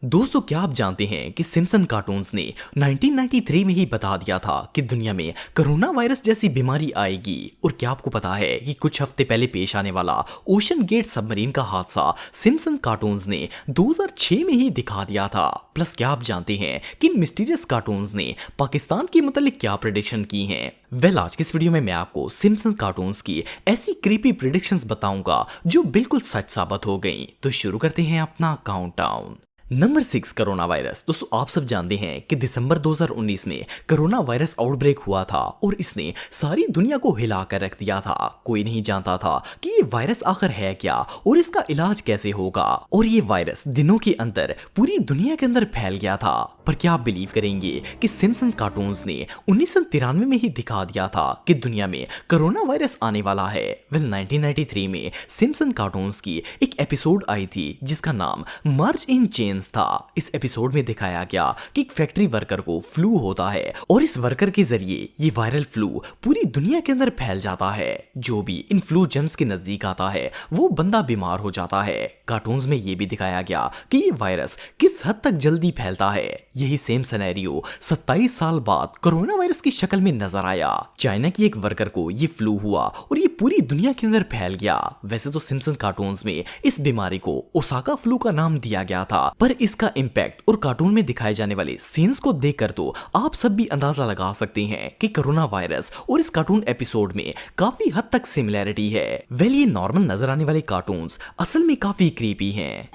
दोस्तों, क्या आप जानते हैं कि सिम्पसन कार्टून्स ने 1993 में ही बता दिया था कि दुनिया में कोरोना वायरस जैसी बीमारी आएगी। और क्या आपको पता है कि कुछ हफ्ते पहले पेश आने वाला ओशन गेट सबमरीन का हादसा सिम्पसन कार्टून्स ने 2006 में ही दिखा दिया था। प्लस क्या आप जानते हैं कि इन मिस्टीरियस कार्टून्स ने पाकिस्तान के मतलब क्या प्रेडिक्शन की हैं? आज की इस वीडियो में मैं आपको सिम्पसन कार्टून्स की ऐसी क्रीपी प्रेडिक्शंस बताऊंगा जो बिल्कुल सच साबित हो गई। तो शुरू करते हैं अपना काउंटडाउन। Number 6, corona virus. दोस्तों, आप सब जानते हैं कि दिसंबर 2019 में कोरोना वायरस आउटब्रेक हुआ था और इसने सारी दुनिया को हिला कर रख दिया था। कोई नहीं जानता था कि ये वायरस आखिर है क्या और इसका इलाज कैसे होगा। और ये वायरस दिनों के अंदर पूरी दुनिया के अंदर फैल गया था। पर क्या आप बिलीव करेंगे कि सिम्पसन कार्टून्स ने 1993 में ही दिखा दिया था कि दुनिया में कोरोना वायरस आने वाला है। 1993 में सिम्पसन कार्टून्स की एक एपिसोड आई थी जिसका नाम मर्ज इन चेन्स था। इस एपिसोड में दिखाया गया कि एक फैक्ट्री वर्कर को फ्लू होता है और इस वर्कर के जरिए ये वायरल फ्लू पूरी दुनिया के अंदर फैल जाता है। जो भी इन फ्लू जम्स के नजदीक आता है वो बंदा बीमार हो जाता है। कार्टून्स में ये भी दिखाया गया कि ये वायरस किस हद तक जल्दी फैलता है। यही सेम सिनेरियो 27 साल बाद कोरोना वायरस की शक्ल में नजर आया। चाइना की एक वर्कर को ये फ्लू हुआ और ये पूरी दुनिया के अंदर फैल गया। वैसे तो सिम्पसन कार्टून्स में इस बीमारी को ओसाका फ्लू का नाम दिया गया था, पर इसका इंपैक्ट और कार्टून में दिखाए जाने वाले सीन्स को देखकर तो आप सब भी अंदाजा लगा सकते हैं कि कोरोना वायरस और इस कार्टून एपिसोड में काफी हद तक सिमिलैरिटी है। ये नॉर्मल नजर आने वाले कार्टून्स असल में काफी क्रीपी हैं।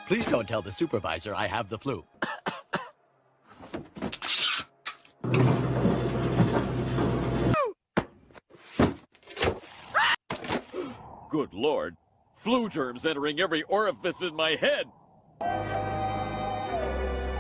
Please don't tell the supervisor I have the flu. Good Lord. Flu germs entering every orifice in my head.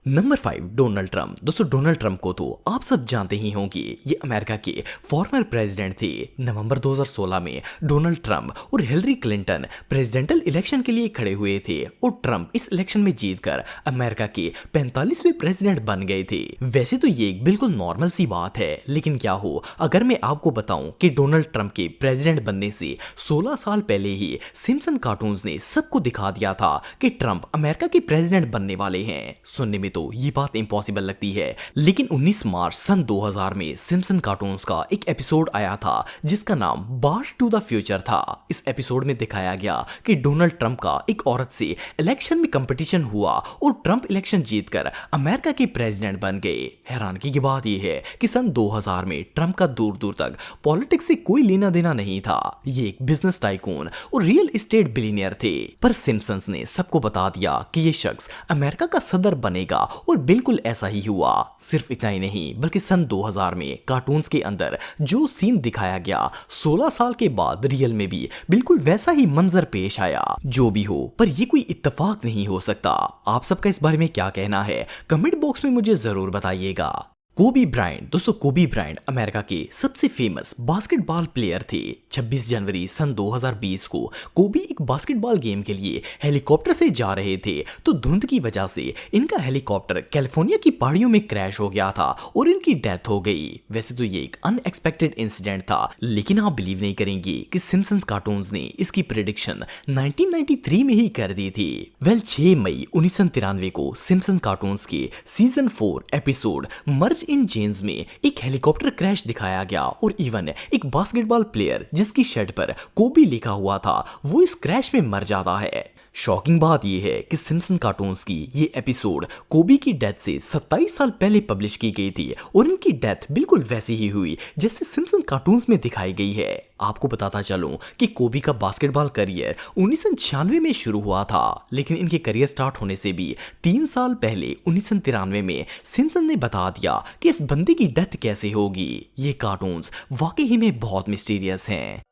Number 5, Donald Trump. दोस्तों, डोनाल्ड ट्रंप को तो आप सब जानते ही होंगे। ये अमेरिका के फॉर्मर प्रेसिडेंट थे। नवंबर 2016 में डोनाल्ड ट्रंप और हिलरी क्लिंटन प्रेसिडेंटल इलेक्शन के लिए खड़े हुए थे और ट्रंप इस इलेक्शन में जीतकर अमेरिका के 45वें प्रेसिडेंट बन गए थे। वैसे तो ये एक बिल्कुल नॉर्मल सी बात है, लेकिन क्या हो अगर मैं आपको बताऊं कि डोनाल्ड ट्रंप के प्रेसिडेंट बनने से 16 साल पहले ही सिम्पसन कार्टून्स ने सबको दिखा दिया था कि ट्रंप अमेरिका के प्रेसिडेंट बनने वाले हैं। सुनने में तो ये बात इम्पॉसिबल लगती है, लेकिन 19 मार्च सन 2000 में सिम्पसन कार्टून्स का एक एपिसोड आया था जिसका नाम बार्ज टू द फ्यूचर था। इस एपिसोड में दिखाया गया कि डोनाल्ड ट्रंप का एक औरत से इलेक्शन में कंपटीशन हुआ और ट्रंप इलेक्शन जीतकर अमेरिका के प्रेसिडेंट बन गए। हैरानगी की बात यह है कि सन 2000 में ट्रंप का दूर दूर तक पॉलिटिक्स से कोई लेना देना नहीं था। ये एक बिजनेस टाइकून और रियल एस्टेट बिलियनियर थे। पर सिम्पसन्स ने सबको बता दिया कि ये शख्स अमेरिका का सदर बनेगा और बिल्कुल ऐसा ही हुआ। सिर्फ इतना ही नहीं, बल्कि सन 2000 में कार्टून्स के अंदर जो सीन दिखाया गया 16 साल के बाद रियल में भी बिल्कुल वैसा ही मंजर पेश आया। जो भी हो, पर ये कोई इत्तेफाक नहीं हो सकता। आप सबका इस बारे में क्या कहना है कमेंट बॉक्स में मुझे जरूर बताइएगा। कोबी ब्रायंट। दोस्तों, कोबी ब्रायंट अमेरिका के सबसे फेमस बास्केटबॉल प्लेयर थे। 26 जनवरी सन 2020 को कोबी एक बास्केटबॉल गेम के लिए हेलीकॉप्टर से जा रहे थे तो धुंध की वजह से इनका हेलीकॉप्टर कैलिफोर्निया की पहाड़ियों में क्रैश हो गया था और इनकी डेथ हो गई। वैसे तो ये एक अनएक्सपेक्टेड इंसिडेंट था, लेकिन आप बिलीव नहीं करेंगे कि सिम्पसन कार्टून्स ने इसकी प्रेडिक्शन 1993 में ही कर दी थी। 6 मई 1993 को सिम्पसन कार्टून्स के season 4 episode merge in chains में एक हेलीकॉप्टर क्रैश दिखाया गया और इवन एक बास्केटबॉल प्लेयर जिसकी शर्ट पर कोबी लिखा हुआ था वो इस क्रैश में मर जाता है। शॉकिंग बात यह है कि सिम्पसन कार्टून्स की ये एपिसोड कोबी की डेथ से 27 साल पहले पब्लिश की गई थी और इनकी डेथ बिल्कुल वैसी ही हुई जैसे सिम्पसन कार्टून्स में दिखाई गई है। आपको बताता चलूं कि कोबी का बास्केटबॉल करियर 1996 में शुरू हुआ था, लेकिन इनके करियर स्टार्ट होने से भी 3 साल पहले 1993 में सिम्पसन ने बता दिया कि इस बंदे की डेथ कैसे होगी। ये कार्टून्स वाकई ही में बहुत मिस्टीरियस हैं।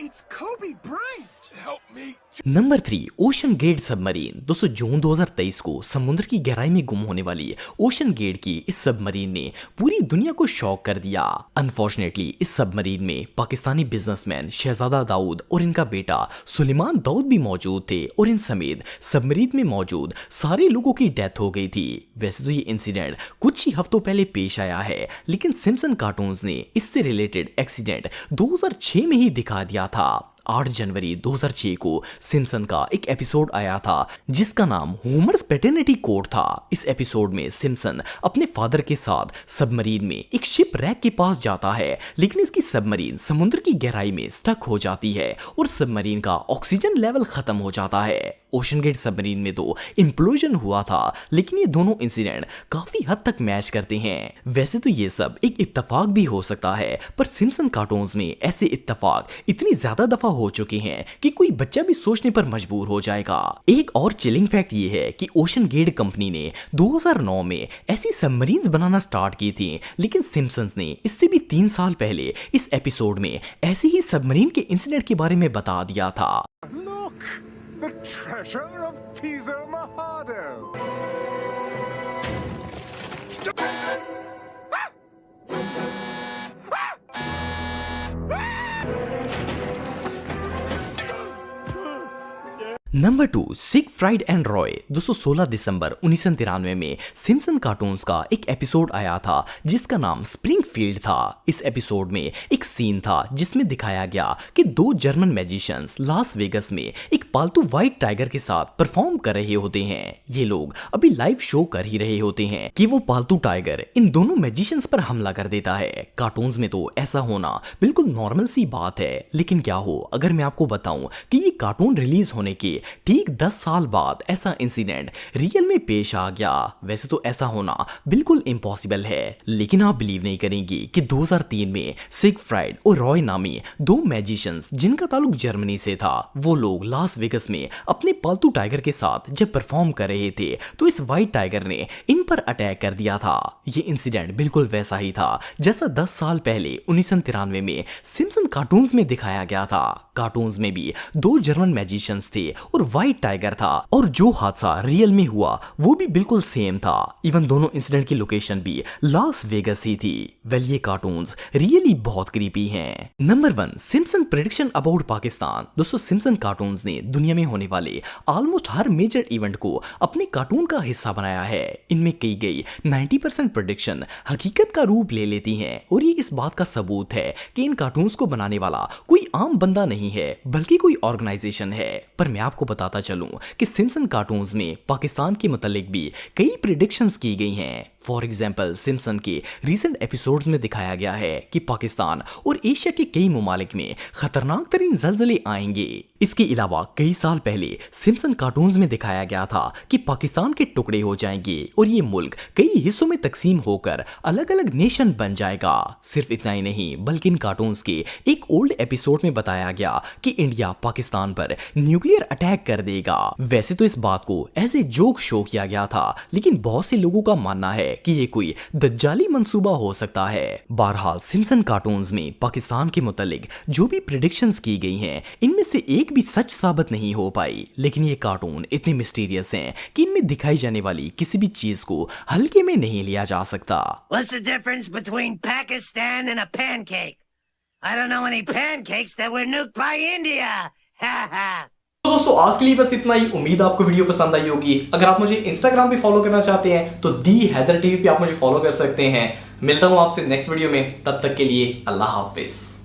It's Kobe Bryant! Help me. Number 3, OceanGate submarine. दोस्तों, जून 2023 को समुद्र की गहराई में गुम होने वाली ओशन गेट की इस सबमरीन ने पूरी दुनिया को शॉक कर दिया। अनफॉर्चुनेटली इस सबमरीन में पाकिस्तानी बिजनेसमैन शहजादा दाऊद और इनका बेटा सुलेमान दाऊद भी मौजूद थे और इन समेत सबमरीन में मौजूद सारे लोगों की डेथ हो गई थी। वैसे तो ये इंसिडेंट कुछ ही हफ्तों पहले पेश आया है, लेकिन सिम्पसन कार्टून्स ने इससे रिलेटेड एक्सीडेंट 2006 में ही दिखा दिया था। 8 जनवरी 2006 को सिम्पसन का एक एपिसोड आया था जिसका नाम होमर्स पैटर्निटी कोड था। इस एपिसोड में सिम्पसन अपने फादर के साथ सबमरीन में एक शिप रैक के पास जाता है, लेकिन इसकी सबमरीन समुद्र की गहराई में स्टक हो जाती है और सबमरीन का ऑक्सीजन लेवल खत्म हो जाता है। ओशन गेट सबमरीन में तो इंप्लोजन हुआ था, लेकिन ये दोनों इंसिडेंट काफी हद तक मैच करते हैं। वैसे तो ये सब एक इत्तेफाक भी हो सकता है, पर सिम्पसन कार्टून्स में ऐसे इत्तेफाक इतनी ज्यादा दफा हो चुके हैं कि कोई बच्चा भी सोचने पर मजबूर हो जाएगा। एक और चिलिंग फैक्ट ये है कि ओशन गेट कंपनी ने 2009 में ऐसी सबमरीन्स बनाना स्टार्ट की थी, लेकिन सिम्पसन्स ने इससे भी 3 साल पहले इस एपिसोड में ऐसी ही सबमरीन के इंसिडेंट के बारे में बता दिया था। Look! The treasure of Piso Mojado! Number 2, Siegfried and Roy. 216 दिसंबर 1993 में सिम्पसन कार्टून्स का एक एपिसोड आया था जिसका नाम स्प्रिंगफील्ड था। इस एपिसोड में एक सीन था जिसमें दिखाया गया कि 2 जर्मन मैजिशियंस लास वेगस में एक पालतू व्हाइट टाइगर के साथ परफॉर्म कर रहे होते हैं। ये लोग अभी लाइव शो कर ही रहे होते हैं कि वो पालतू टाइगर इन दोनों मैजिशियंस पर हमला कर देता है। कार्टून्स में तो ऐसा होना बिल्कुल नॉर्मल सी बात है, लेकिन क्या हो अगर मैं आपको बताऊं कि ये कार्टून रिलीज होने के ठीक 10 साल बाद ऐसा इंसिडेंट रियल में पेश आ गया। वैसे तो ऐसा होना बिल्कुल इम्पॉसिबल है, लेकिन आप बिलीव नहीं करेंगे कि 2003 में सिगफ्राइड और रॉय नामी 2 मैजिशियंस जिनका ताल्लुक जर्मनी से था, वो लोग लास वेगस में अपने पालतू टाइगर के साथ जब परफॉर्म कर रहे थे तो इस व्हाइट टाइगर ने इन पर अटैक कर दिया था। ये इंसिडेंट बिल्कुल वैसा ही था जैसा 10 साल पहले 1993 में सिम्पसन कार्टून्स में दिखाया गया था। कार्टून्स में भी 2 जर्मन मैजिशियंस थे और व्हाइट टाइगर था, और जो हादसा रियल में हुआ वो भी बिल्कुल सेम था। इवन दोनों इंसिडेंट की लोकेशन भी लास वेगस ही थी। वेल, ये कार्टून्स रियली बहुत क्रीपी हैं। Number 1, Simpson prediction about Pakistan. दोस्तों, सिम्पसन कार्टून्स ने दुनिया में होने वाले ऑलमोस्ट हर मेजर इवेंट को अपने कार्टून का हिस्सा बनाया है। इनमें की गई 90% प्रेडिक्शन हकीकत का रूप ले लेती हैं, और ये इस बात का सबूत है कि इन कार्टून्स को बनाने वाला कोई आम बंदा नहीं है, बल्कि कोई ऑर्गेनाइजेशन है। पर मैं आपको बताता चलूं कि सिम्पसन कार्टून्स में पाकिस्तान के मुतालिक भी कई प्रेडिक्शंस की गई हैं। फॉर एग्जाम्पल, सिम्पसन के रिसेंट एपिसोड्स में दिखाया गया है कि पाकिस्तान और एशिया के कई ममालिक में खतरनाक तरीन ज़लज़ले आएंगे। इसके अलावा कई साल पहले सिम्पसन कार्टून्स में दिखाया गया था कि पाकिस्तान के टुकड़े हो जाएंगे और ये मुल्क कई हिस्सों में तकसीम होकर अलग अलग नेशन बन जाएगा। सिर्फ इतना ही नहीं, बल्कि इन कार्टून्स के एक ओल्ड एपिसोड में बताया गया कि इंडिया पाकिस्तान पर न्यूक्लियर अटैक कर देगा। वैसे तो इस बात को एज ए जोक शो किया गया था, लेकिन बहुत से लोगों का मानना है कि ये कोई दज्जाली मंसूबा हो सकता है। बहरहाल, सिम्पसन कार्टून्स में पाकिस्तान के मुतालिक जो भी प्रेडिक्शंस की गई हैं, इनमें से एक भी सच साबित नहीं हो पाई। लेकिन ये कार्टून इतने मिस्टीरियस हैं कि इनमें दिखाई जाने वाली किसी भी चीज को हल्के में नहीं लिया जा सकता। What's the difference between Pakistan and a pancake? I don't know any pancakes that were nuked by India. Ha ha. तो दोस्तों, आज के लिए बस इतना ही। उम्मीद आपको वीडियो पसंद आई होगी। अगर आप मुझे इंस्टाग्राम पे फॉलो करना चाहते हैं तो दी हैदर टीवी पे आप मुझे फॉलो कर सकते हैं। मिलता हूं आपसे नेक्स्ट वीडियो में, तब तक के लिए अल्लाह हाफिज।